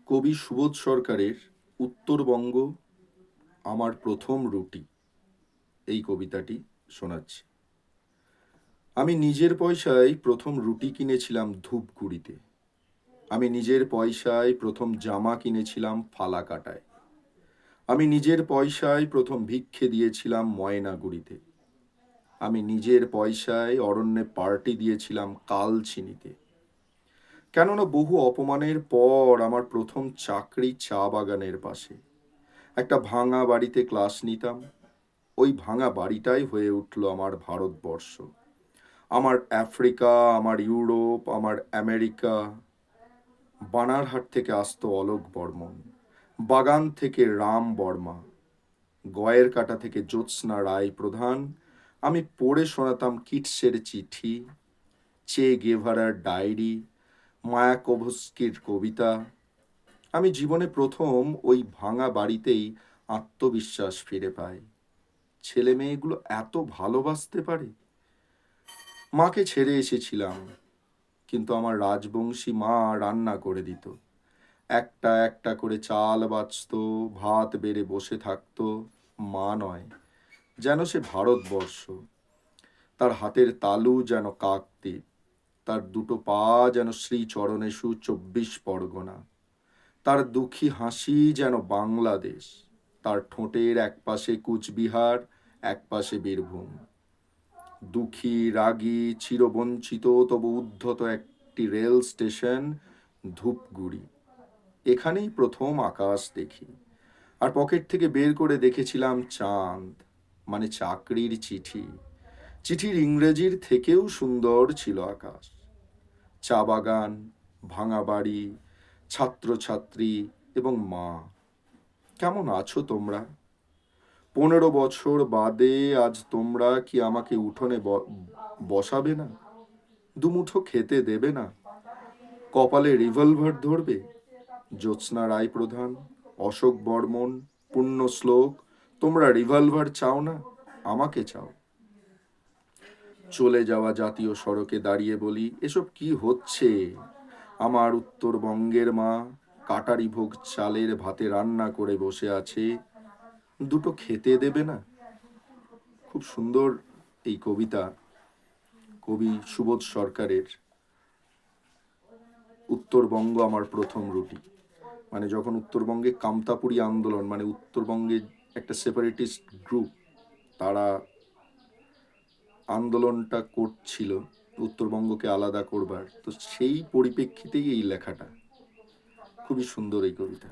কবি সুবোধ সরকারের উত্তরবঙ্গ আমার প্রথম রুটি এই কবিতাটি শোনাচ্ছি। আমি নিজের পয়সায় প্রথম রুটি কিনেছিলাম ধূপগুড়িতে। আমি নিজের পয়সায় প্রথম জামা কিনেছিলাম ফালাকাটায়। আমি নিজের পয়সায় প্রথম ভিক্ষে দিয়েছিলাম ময়নাগুড়িতে। আমি নিজের পয়সায় অরণ্যে পার্টি দিয়েছিলাম কালচিনিতে। কেননা বহু অপমানের পর আমার প্রথম চাকরি চা বাগানের পাশে। একটা ভাঙা বাড়িতে ক্লাস নিতাম। ওই ভাঙা বাড়িটাই হয়ে উঠল আমার ভারতবর্ষ। আমার আফ্রিকা, আমার ইউরোপ, আমার আমেরিকা। বানারহাট থেকে আসতো অলোক বর্মন, বাগান থেকে রাম বর্মা, গয়ের কাটা থেকে জ্যোৎস্না রায় প্রধান। আমি পড়ে শোনাতাম কিটসের চিঠি, চে গেভারার ডায়েরি, মায়াকোভস্কির কবিতা। আমি জীবনে প্রথম ওই ভাঙা বাড়িতেই আত্মবিশ্বাস ফিরে পাই। ছেলে মেয়েগুলো এত ভালোবাসতে পারে। মাকে ছেড়ে এসেছিলাম, কিন্তু আমার রাজবংশী মা রান্না করে দিত। একটা একটা করে চাল বাছতো, ভাত বেড়ে বসে থাকতো। মা নয়, যেন সে ভারতবর্ষ। তার হাতের তালু যেন কাকদ্বীপ, তার দুটো পা যেন শ্রীচরণেশু 24 পরগনা। তার দুঃখী হাসি যেন বাংলাদেশ। তার ঠোঁটের একপাশে কুচবিহার, একপাশে বীরভূম। দুঃখী, রাগী, চিরবঞ্চিত তবু উদ্ধত একটি রেল স্টেশন ধূপগুড়ি। এখানেই প্রথম আকাশ দেখি। আর পকেট থেকে বের করে দেখেছিলাম চাঁদ, মানে চাকরির চিঠি। চিঠির ইংরেজির থেকেও সুন্দর ছিল আকাশ। চা বাগান, ভাঙা বাড়ি, ছাত্রছাত্রী এবং মা। কেমন আছো তোমরা? 15 বছর বাদে আজ তোমরা কি আমাকে উঠোনে বসাবে না? দুমুঠো খেতে দেবে না? কপালে রিভলভার ধরবে? জ্যোৎস্না রায় প্রধান, অশোক বর্মন, পুণ্য শ্লোক, তোমরা রিভলভার চাও না, আমাকে চাও। চলে যাওয়া জাতীয় সড়কে দাঁড়িয়ে বলি, এসব কি হচ্ছে? আমার উত্তরবঙ্গের মা কাটারি ভোগ চালের ভাতে রান্না করে বসে আছে, দুটো খেতে দেবে না? খুব সুন্দর এই কবিতা কবি সুবোধ সরকারের উত্তরবঙ্গ আমার প্রথম রুটি। মানে যখন উত্তরবঙ্গে কামতাপুরী আন্দোলন, মানে উত্তরবঙ্গে একটা সেপারেটিস্ট গ্রুপ, তারা আন্দোলনটা করছিল উত্তরবঙ্গকে আলাদা করবার, তো সেই পরিপ্রেক্ষিতেই এই লেখাটা। খুবই সুন্দর এই কবিতা।